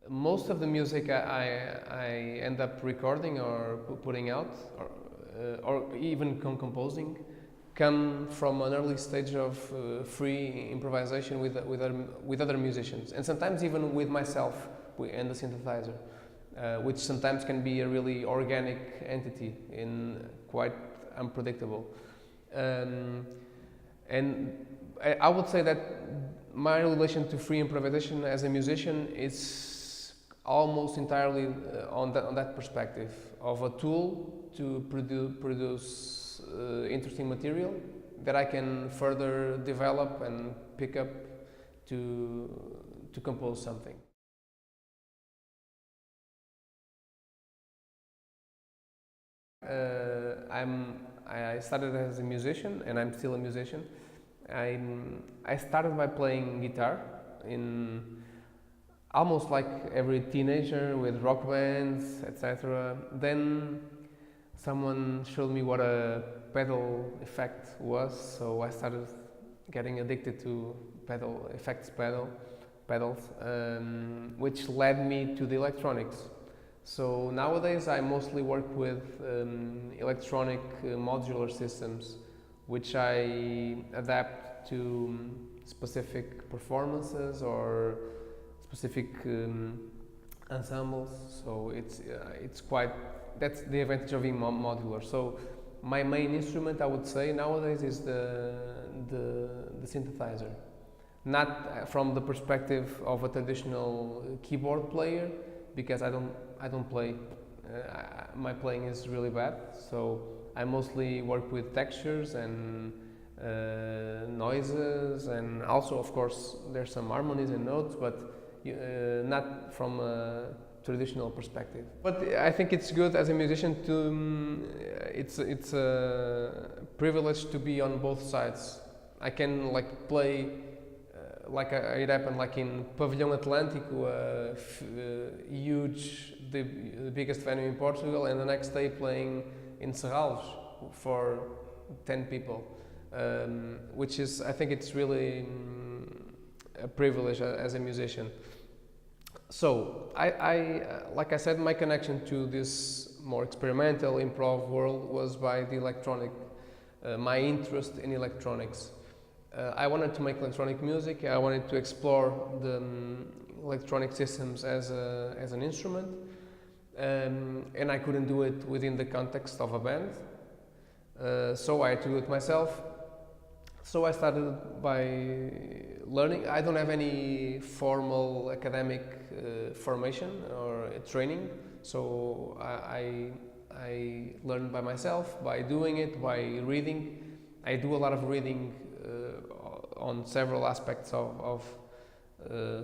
Most of the music I end up recording or putting out, or even composing, come from an early stage of free improvisation with other musicians, and sometimes even with myself and the synthesizer, which sometimes can be a really organic entity and quite unpredictable. And I would say that my relation to free improvisation as a musician is almost entirely on that perspective of a tool to produce interesting material that I can further develop and pick up to compose something. I started as a musician, and I'm still a musician. I started by playing guitar in almost like every teenager with rock bands, etc. Then someone showed me what a pedal effect was, so I started getting addicted to pedals, which led me to the electronics. So nowadays I mostly work with electronic modular systems, which I adapt to specific performances or specific ensembles. So it's quite, that's the advantage of being modular. So my main instrument, I would say nowadays, is the synthesizer. Not from the perspective of a traditional keyboard player, because I don't play. My playing is really bad, so I mostly work with textures and noises, and also, of course, there's some harmonies and notes, but not from a traditional perspective. But I think it's good as a musician to. It's a privilege to be on both sides. I can like play. Like it happened like in Pavilhão Atlântico, huge, the biggest venue in Portugal, and the next day playing in Serralves for 10 people, which is, I think it's really a privilege as a musician. So like I said, my connection to this more experimental improv world was by the electronic, my interest in electronics. I wanted to make electronic music. I wanted to explore the electronic systems as an instrument, and I couldn't do it within the context of a band, so I had to do it myself. So I started by learning. I don't have any formal academic formation or training, so I learned by myself, by doing it, by reading. I do a lot of reading on several aspects of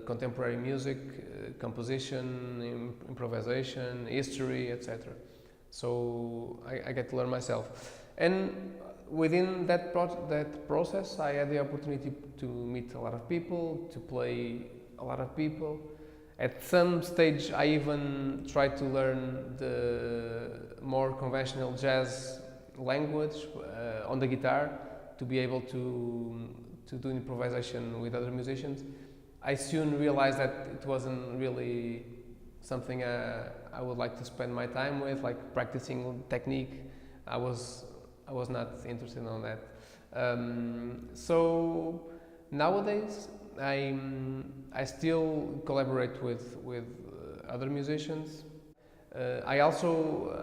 contemporary music, composition, improvisation, history, etc. So I get to learn myself, and within that process, I had the opportunity to meet a lot of people, to play a lot of people. At some stage, I even tried to learn the more conventional jazz language on the guitar, to be able to do improvisation with other musicians. I soon realized that it wasn't really something I would like to spend my time with, like practicing technique. I was not interested in that. So nowadays I still collaborate with other musicians. I also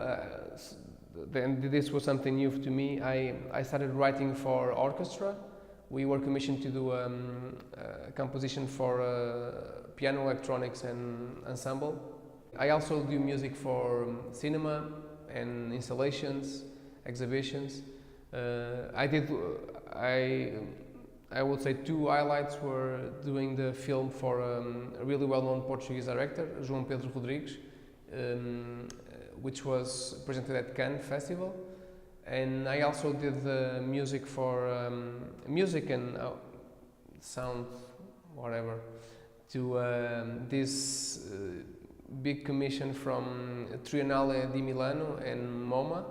then this was something new to me. I started writing for orchestra. We were commissioned to do a composition for piano, electronics and ensemble. I also do music for cinema and installations, exhibitions. I would say two highlights were doing the film for a really well-known Portuguese director, João Pedro Rodrigues, which was presented at Cannes Festival, and I also did the music for music and sound, whatever, to this big commission from Triennale di Milano and MoMA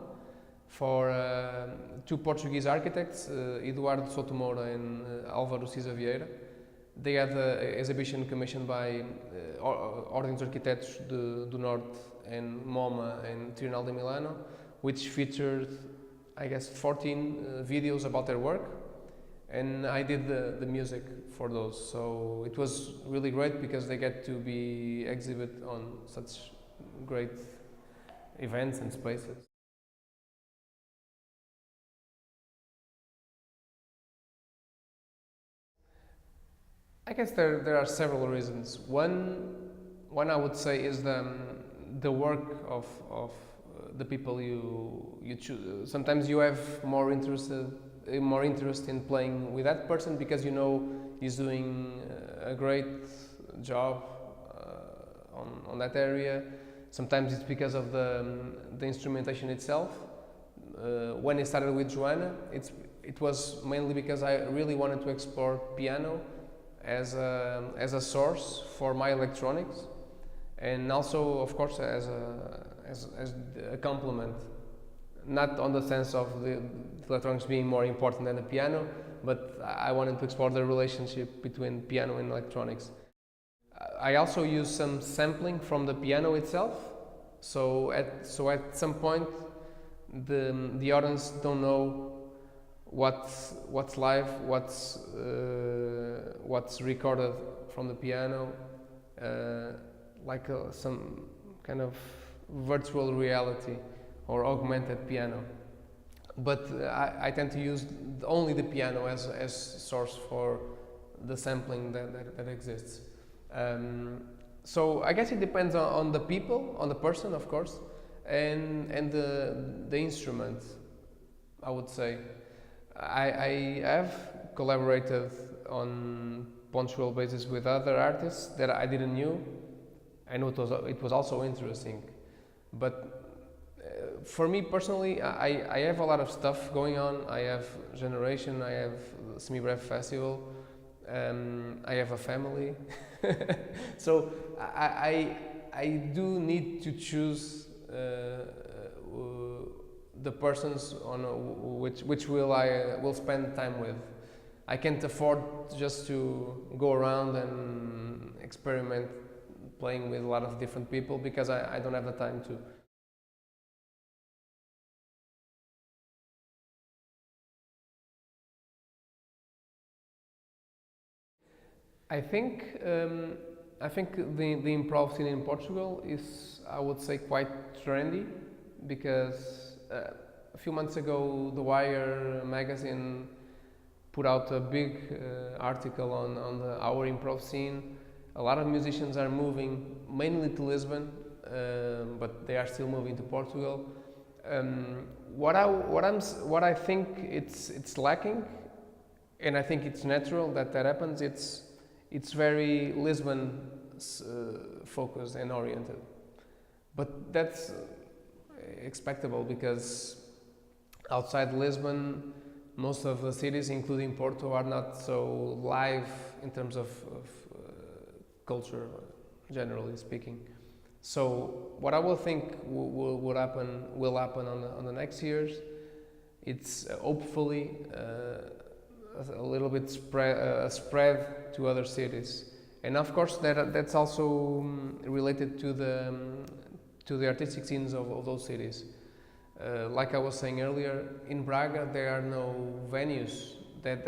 for two Portuguese architects, Eduardo Sotomoura and Álvaro Cisa Vieira, They had an exhibition commissioned by Ordem dos Arquitetos do Norte and MoMA and Triennale de Milano, which featured, I guess, 14 videos about their work, and I did the music for those. So it was really great because they get to be exhibit on such great events and spaces. I guess there are several reasons. One I would say is the work of the people you choose. Sometimes you have more interest in playing with that person because you know he's doing a great job on that area. Sometimes it's because of the instrumentation itself. When I started with Joanna, it was mainly because I really wanted to explore piano as a source for my electronics, and also, of course, as a complement. Not on the sense of the electronics being more important than the piano, but I wanted to explore the relationship between piano and electronics. I also use some sampling from the piano itself, so at some point the audience don't know what's live, what's recorded from the piano, like some kind of virtual reality or augmented piano. But I tend to use only the piano as source for the sampling that exists. So I guess it depends on the people, on the person, of course, and the instrument, I would say. I have collaborated on punctual basis with other artists that I didn't know, and it was also interesting. But for me personally, I have a lot of stuff going on. I have Generation, I have Semi-Breve Festival, I have a family. So I do need to choose the persons on which I will spend time with. I can't afford just to go around and experiment playing with a lot of different people because I don't have the time to. I think the improv scene in Portugal is, I would say, quite trendy because a few months ago the Wire magazine put out a big article on our improv scene. A lot of musicians are moving mainly to Lisbon, but they are still moving to Portugal. What I think it's lacking, and I think it's natural that happens. It's very Lisbon focused and oriented, but that's expectable because outside Lisbon, most of the cities, including Porto, are not so live in terms of culture, generally speaking. So what I will think will happen on the next years. It's hopefully a little bit spread to other cities, and of course that's also related to the artistic scenes of those cities. Like I was saying earlier, in Braga there are no venues that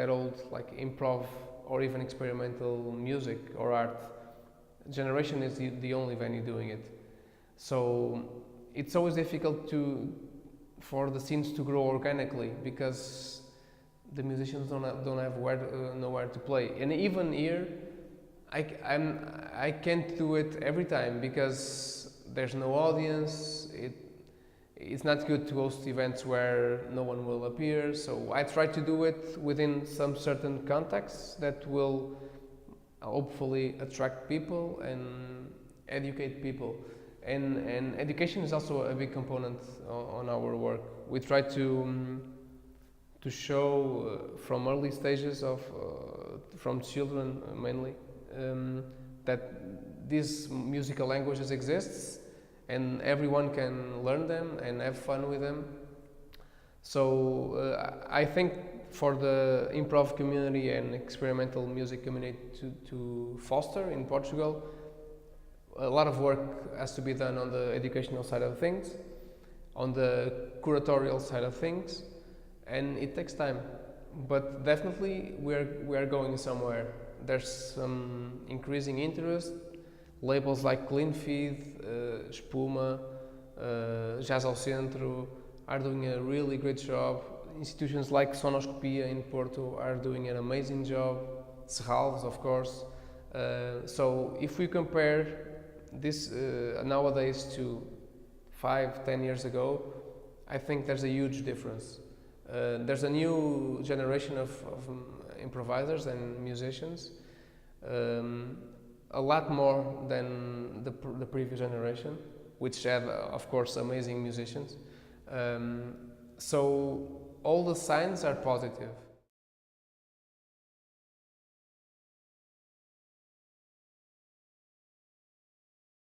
hold like improv or even experimental music or art. Generation is the only venue doing it, so it's always difficult for the scenes to grow organically because the musicians don't have nowhere to play. And even here, I can't do it every time because there's no audience. It's not good to host events where no one will appear. So I try to do it within some certain contexts that will hopefully attract people and educate people. And education is also a big component on our work. We try to show from early stages from children mainly that these musical languages exist and everyone can learn them and have fun with them. So I think for the improv community and experimental music community to foster in Portugal. A lot of work has to be done on the educational side of things, on the curatorial side of things, and it takes time. But definitely we are going somewhere. There's some increasing interest. Labels like Clean Feed, Espuma, Jazz ao Centro are doing a really great job. Institutions like Sonoscopia in Porto are doing an amazing job. Serralves, of course. So if we compare this nowadays to 5-10 years ago, I think there's a huge difference. There's a new generation of improvisers and musicians, a lot more than the previous generation, which had, of course, amazing musicians. So all the signs are positive.